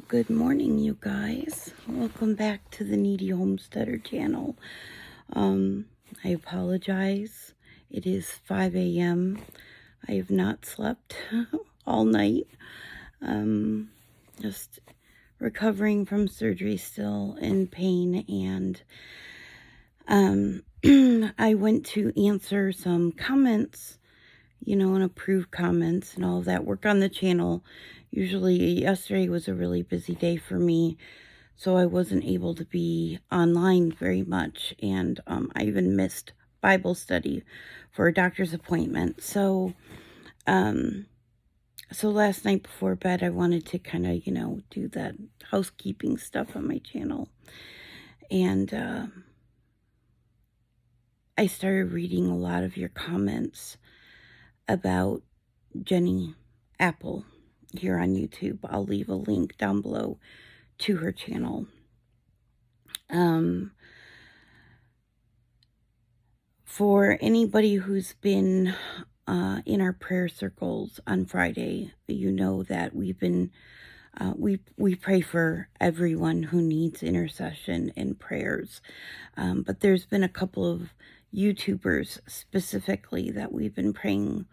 Good morning, you guys. Welcome back to the Kneady Homesteader channel. I apologize. It is 5 a.m. I have not slept all night. Just recovering from surgery, still in pain, and I went to answer some comments, and approve comments and all of that. Work on the channel. Usually yesterday was a really busy day for me, so I wasn't able to be online very much, and I even missed Bible study for a doctor's appointment. So last night before bed, I wanted to kind of, do that housekeeping stuff on my channel. And I started reading a lot of your comments about Jenny Apple here on YouTube. I'll leave a link down below to her channel. For anybody who's been in our prayer circles on Friday, you know that we've been we pray for everyone who needs intercession and prayers. But there's been a couple of YouTubers specifically that we've been praying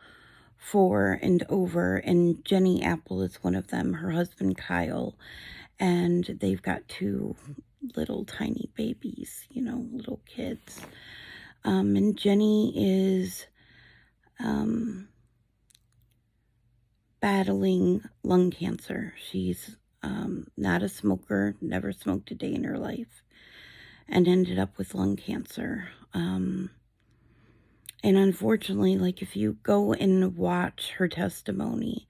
for and over, and Jenny Apple is one of them, her husband Kyle, and they've got two little tiny babies, little kids. And Jenny is battling lung cancer. She's not a smoker, never smoked a day in her life, and ended up with lung cancer. And unfortunately, like, if you go and watch her testimony,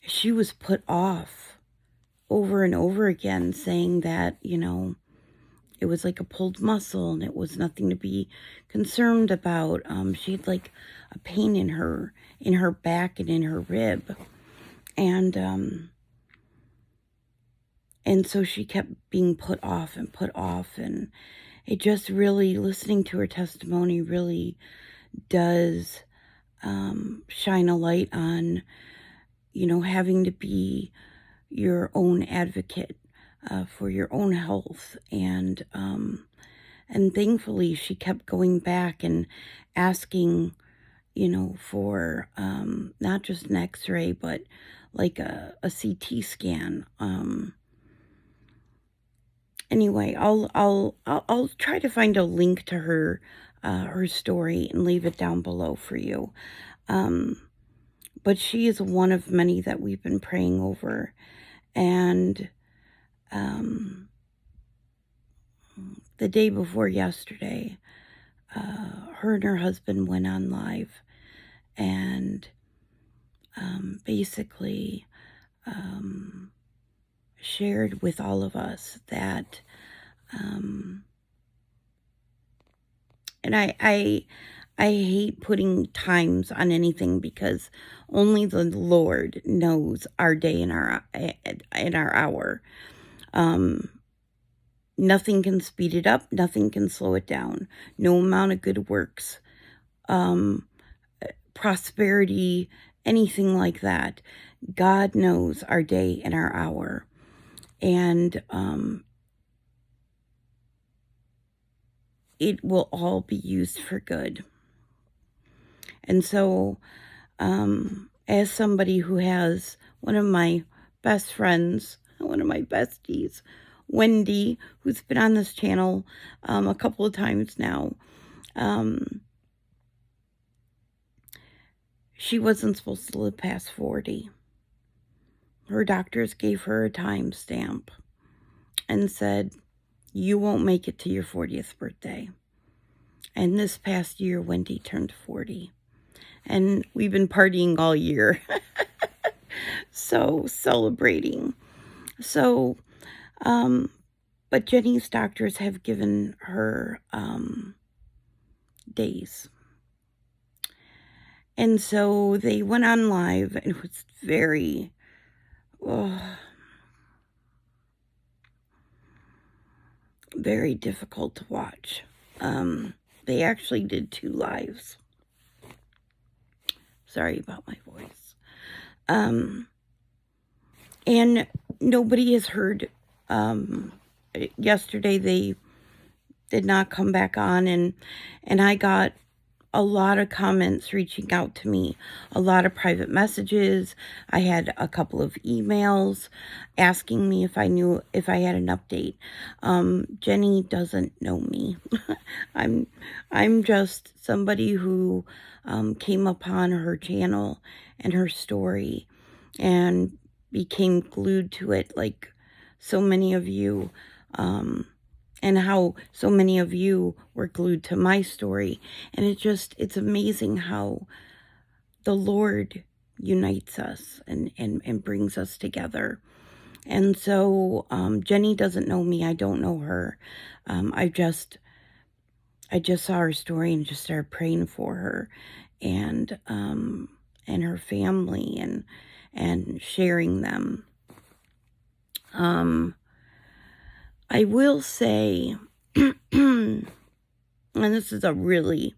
she was put off over and over again, saying that, it was like a pulled muscle and it was nothing to be concerned about. She had like a pain in her back and in her rib. And so she kept being put off, and it just really, listening to her testimony really does shine a light on, having to be your own advocate for your own health. And thankfully she kept going back and asking, for not just an x-ray, but like a CT scan. Anyway, I'll try to find a link to her story and leave it down below for you. But she is one of many that we've been praying over. And the day before yesterday, her and her husband went on live and basically shared with all of us that, and I hate putting times on anything, because only the Lord knows our day and our hour. Nothing can speed it up. Nothing can slow it down. No amount of good works, prosperity, anything like that. God knows our day and our hour. And it will all be used for good. And so, as somebody who has one of my best friends, one of my besties, Wendy, who's been on this channel a couple of times now, she wasn't supposed to live past 40. Her doctors gave her a time stamp and said, you won't make it to your 40th birthday. And this past year, Wendy turned 40. And we've been partying all year. So, celebrating. So, but Jenny's doctors have given her days. And so they went on live, and it was very, very difficult to watch. They actually did 2 lives. Sorry about my voice. And nobody has heard. Yesterday they did not come back on, and I got a lot of comments reaching out to me, a lot of private messages. I had a couple of emails asking me if I knew if I had an update. Jenny doesn't know me. I'm just somebody who came upon her channel and her story and became glued to it, like so many of you. And how so many of you were glued to my story. And it's amazing how the Lord unites us and brings us together. And so Jenny doesn't know me. I don't know her. I just saw her story and just started praying for her and her family and sharing them. I will say, and this is a really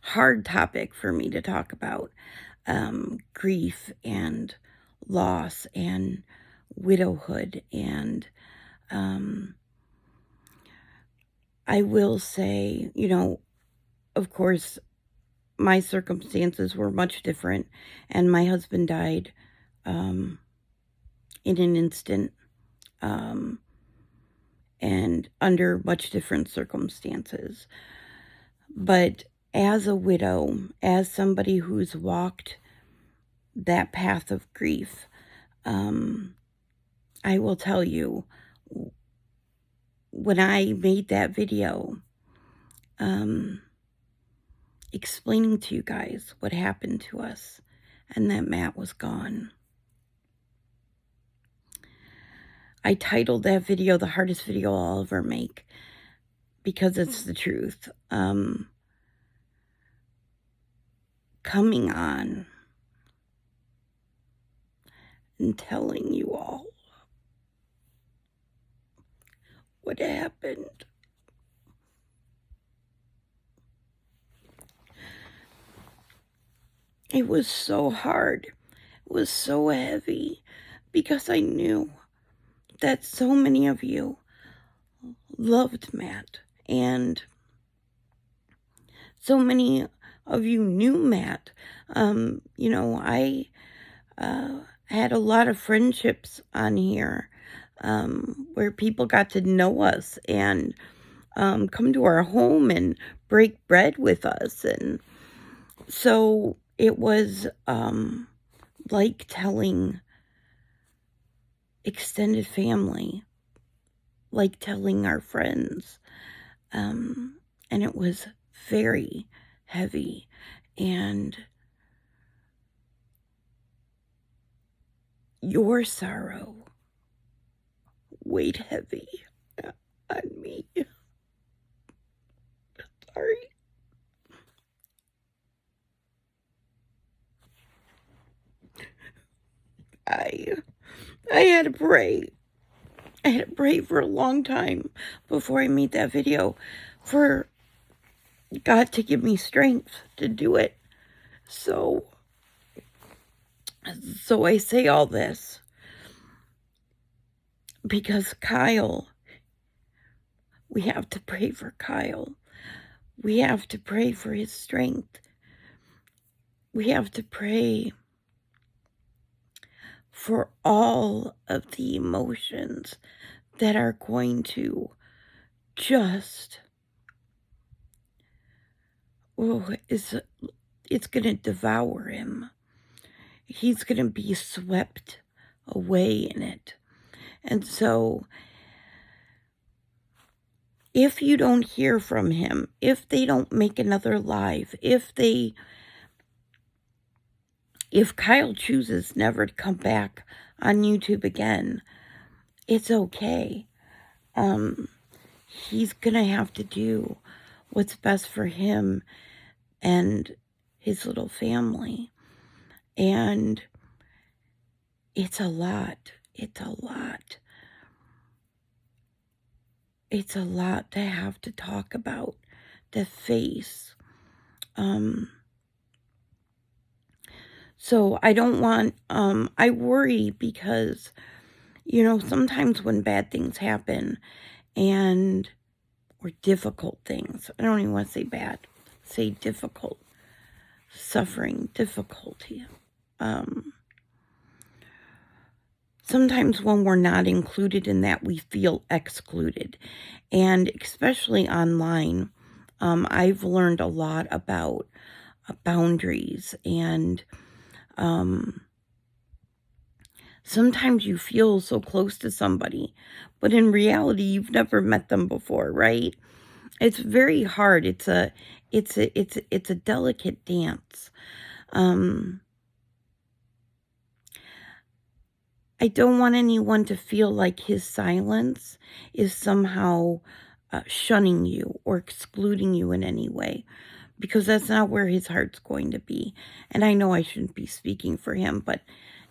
hard topic for me to talk about, grief and loss and widowhood. And I will say, of course, my circumstances were much different, and my husband died in an instant. And under much different circumstances. But as a widow, as somebody who's walked that path of grief, I will tell you, when I made that video, explaining to you guys what happened to us and that Matt was gone, I titled that video the hardest video I'll ever make, because it's the truth. Coming on and telling you all what happened. It was so hard. It was so heavy, because I knew that so many of you loved Matt, and so many of you knew Matt. I had a lot of friendships on here where people got to know us and come to our home and break bread with us. And so it was like telling extended family, like telling our friends. And it was very heavy, and your sorrow weighed heavy on me. Sorry. I had to pray. I had to pray for a long time before I made that video for God to give me strength to do it. So I say all this because Kyle, we have to pray for Kyle. We have to pray for his strength. We have to pray for all of the emotions that are going to just, it's going to devour him. He's going to be swept away in it. And so if you don't hear from him, if they don't make another live, if Kyle chooses never to come back on YouTube again, it's okay. He's gonna have to do what's best for him and his little family. And it's a lot. It's a lot. It's a lot to have to talk about, to face. So I don't want, I worry because Sometimes when bad things happen or difficult things, I don't even want to say bad, say difficult, suffering, difficulty. Sometimes when we're not included in that, we feel excluded. And especially online, I've learned a lot about boundaries. And sometimes you feel so close to somebody, but in reality, you've never met them before, right? It's very hard. It's a delicate dance. I don't want anyone to feel like his silence is somehow shunning you or excluding you in any way, because that's not where his heart's going to be. And I know I shouldn't be speaking for him, but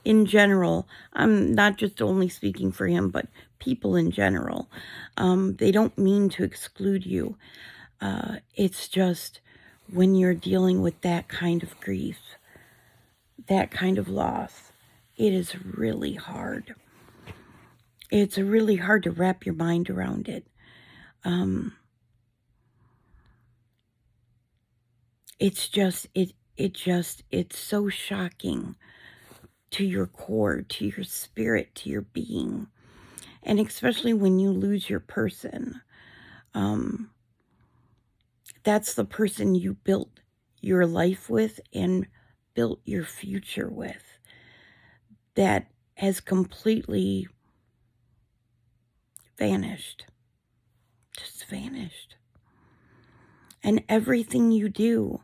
in general, I'm not just only speaking for him, but people in general. They don't mean to exclude you. It's just when you're dealing with that kind of grief, that kind of loss, it is really hard. It's really hard to wrap your mind around it. It's so shocking to your core, to your spirit, to your being. And especially when you lose your person. That's the person you built your life with and built your future with. That has completely vanished. Just vanished. And everything you do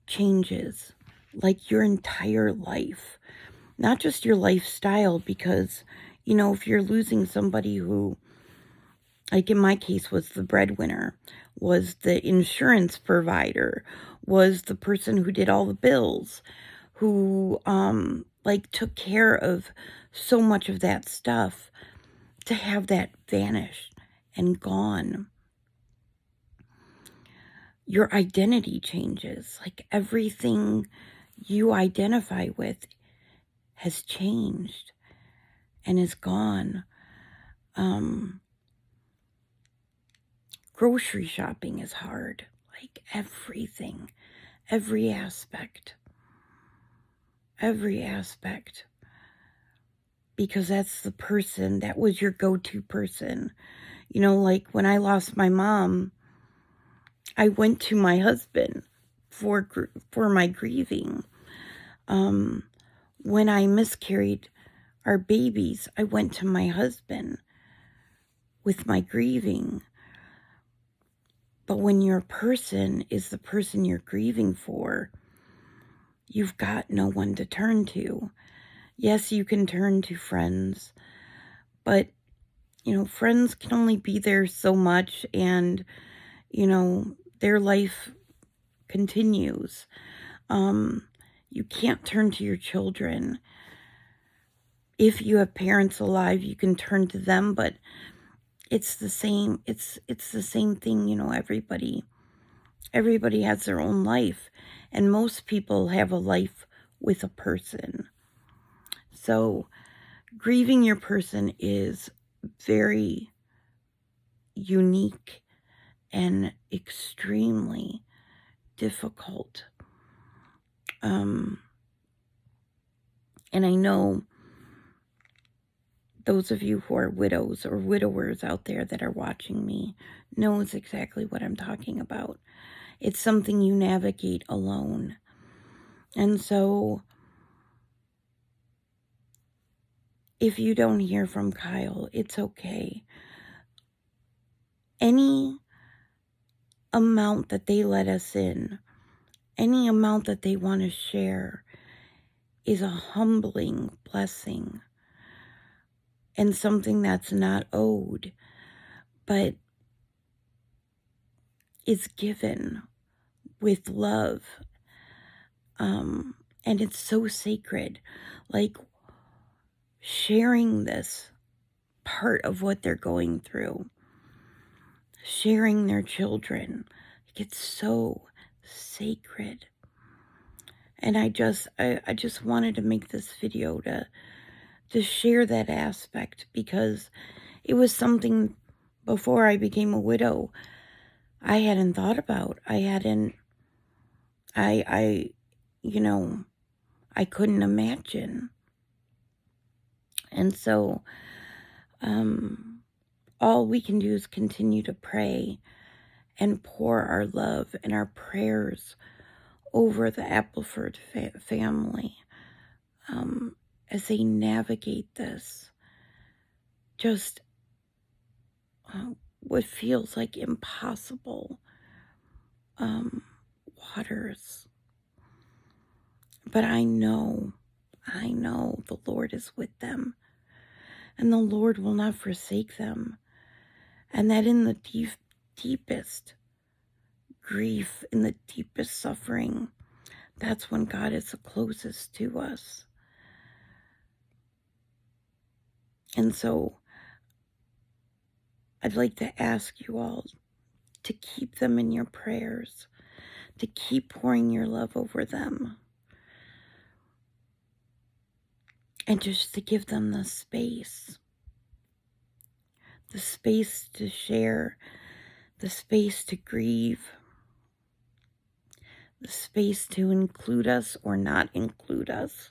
changes. Like your entire life. Not just your lifestyle, because, if you're losing somebody who, like in my case, was the breadwinner, was the insurance provider, was the person who did all the bills, who, took care of so much of that stuff, to have that vanished and gone. Your identity changes. Like everything you identify with has changed and is gone. Grocery shopping is hard. Like everything, every aspect. Because that's the person, that was your go-to person. Like when I lost my mom, I went to my husband for my grieving. When I miscarried our babies, I went to my husband with my grieving. But when your person is the person you're grieving for, you've got no one to turn to. Yes, you can turn to friends, but, friends can only be there so much, and, their life continues. You can't turn to your children. If you have parents alive, you can turn to them, but it's the same. It's the same thing, everybody has their own life, and most people have a life with a person. So grieving your person is very unique and extremely difficult. And I know those of you who are widows or widowers out there that are watching me knows exactly what I'm talking about. It's something you navigate alone. And so if you don't hear from Kyle, it's okay. Any amount that they let us in, any amount that they want to share, is a humbling blessing and something that's not owed, but is given with love. And it's so sacred. Like sharing this part of what they're going through, sharing their children, it's so sacred. And I just wanted to make this video to share that aspect, because it was something before I became a widow I hadn't thought about. I I couldn't imagine. And so, all we can do is continue to pray and pour our love and our prayers over the Appleford family as they navigate this. Just what feels like impossible waters. But I know the Lord is with them, and the Lord will not forsake them. And that in the deepest grief, in the deepest suffering, that's when God is the closest to us. And so I'd like to ask you all to keep them in your prayers, to keep pouring your love over them, and just to give them the space to share, the space to grieve, the space to include us or not include us.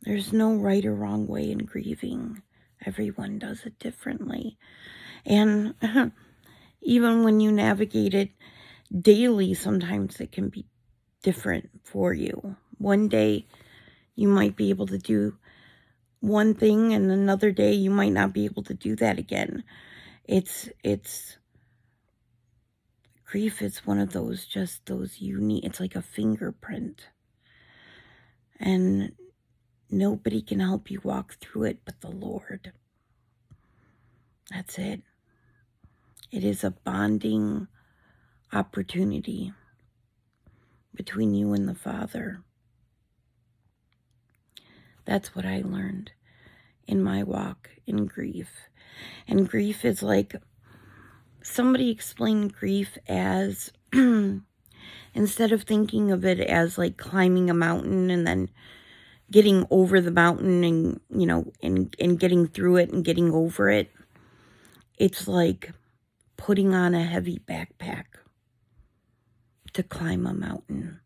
There's no right or wrong way in grieving. Everyone does it differently. And even when you navigate it daily, sometimes it can be different for you. One day you might be able to do one thing, and another day you might not be able to do that again. It's grief is one of those unique, it's like a fingerprint. And nobody can help you walk through it but the Lord. That's it. It is a bonding opportunity between you and the Father. That's what I learned in my walk in grief. And grief is like, somebody explained grief as, instead of thinking of it as like climbing a mountain and then getting over the mountain and, and getting through it and getting over it, it's like putting on a heavy backpack to climb a mountain.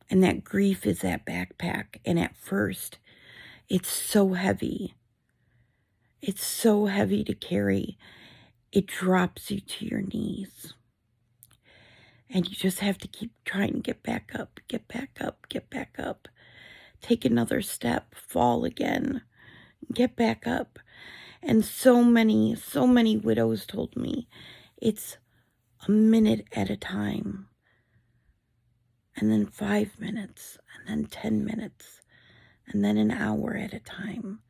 And that grief is that backpack. And at first, it's so heavy. It's so heavy to carry. It drops you to your knees. And you just have to keep trying to get back up, get back up, get back up. Take another step, fall again, get back up. And so many widows told me it's a minute at a time, and then 5 minutes, and then 10 minutes, and then an hour at a time,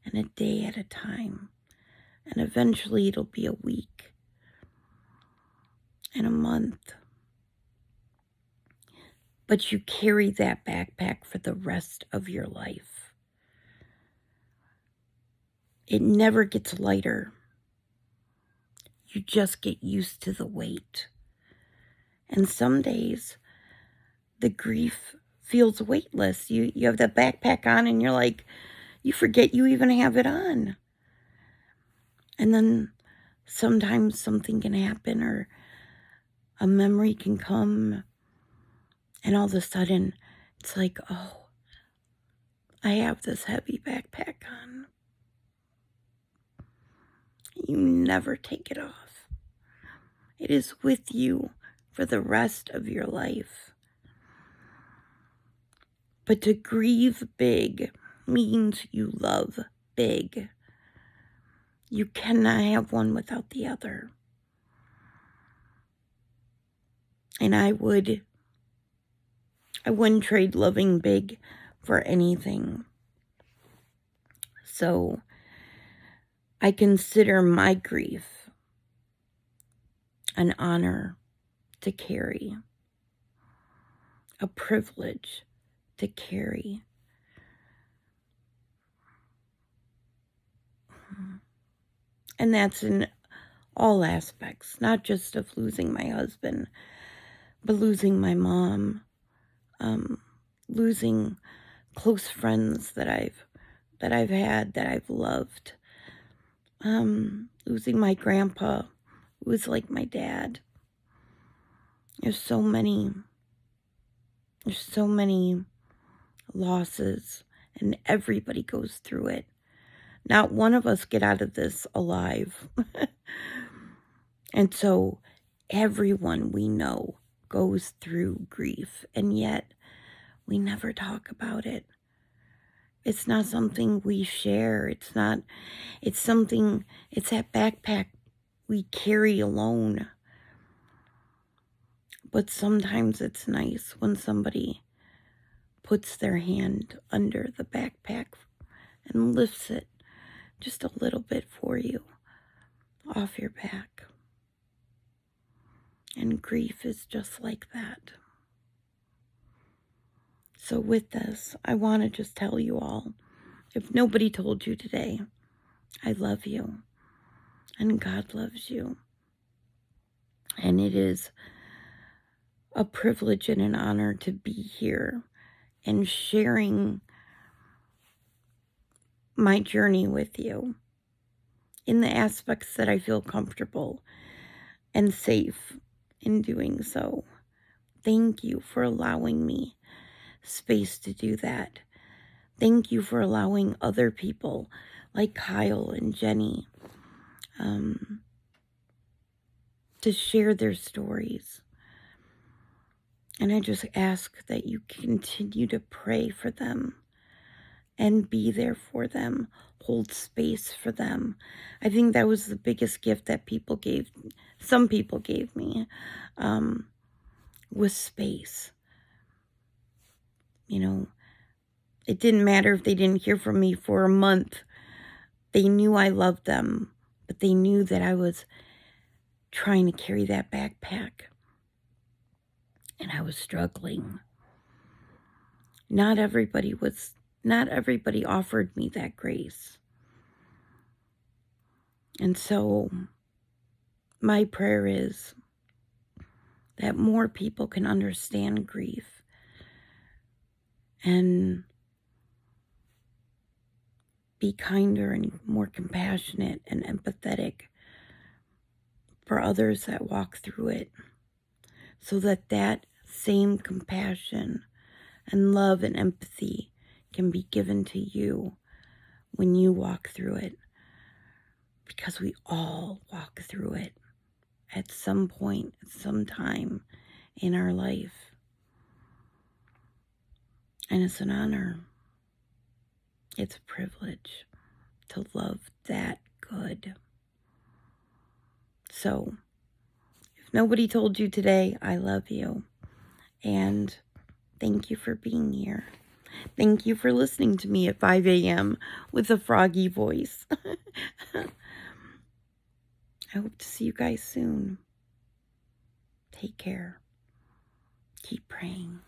and a day at a time, and eventually it'll be a week and a month. But you carry that backpack for the rest of your life. It never gets lighter. You just get used to the weight. And some days, the grief feels weightless. You have that backpack on and you're like, you forget you even have it on. And then sometimes something can happen, or a memory can come, and all of a sudden it's like, oh, I have this heavy backpack on. You never take it off. It is with you for the rest of your life. But to grieve big means you love big. You cannot have one without the other. And I wouldn't trade loving big for anything. So I consider my grief an honor to carry, a privilege to carry. And that's in all aspects, not just of losing my husband, but losing my mom, losing close friends that I've had, that I've loved. Losing my grandpa, who was like my dad. There's so many losses, and everybody goes through it. Not one of us get out of this alive. And so everyone we know goes through grief, and yet we never talk about it. It's not something we share. It's that backpack we carry alone. But sometimes it's nice when somebody puts their hand under the backpack and lifts it just a little bit for you off your back. And grief is just like that. So with this, I want to just tell you all, if nobody told you today, I love you, and God loves you. And it is a privilege and an honor to be here and sharing my journey with you in the aspects that I feel comfortable and safe in doing so. Thank you for allowing me space to do that. Thank you for allowing other people like Kyle and Jenny to share their stories. And I just ask that you continue to pray for them and be there for them, hold space for them. I think that was the biggest gift that some people gave me, was space. You know, it didn't matter if they didn't hear from me for a month. They knew I loved them, but they knew that I was trying to carry that backpack, and I was struggling. Not everybody offered me that grace. And so my prayer is that more people can understand grief and be kinder and more compassionate and empathetic for others that walk through it, so that that same compassion and love and empathy can be given to you when you walk through it, because we all walk through it at some point, at some time in our life. And it's an honor. It's a privilege to love that good. So, if nobody told you today, I love you. And thank you for being here. Thank you for listening to me at 5 a.m. with a froggy voice. I hope to see you guys soon. Take care. Keep praying.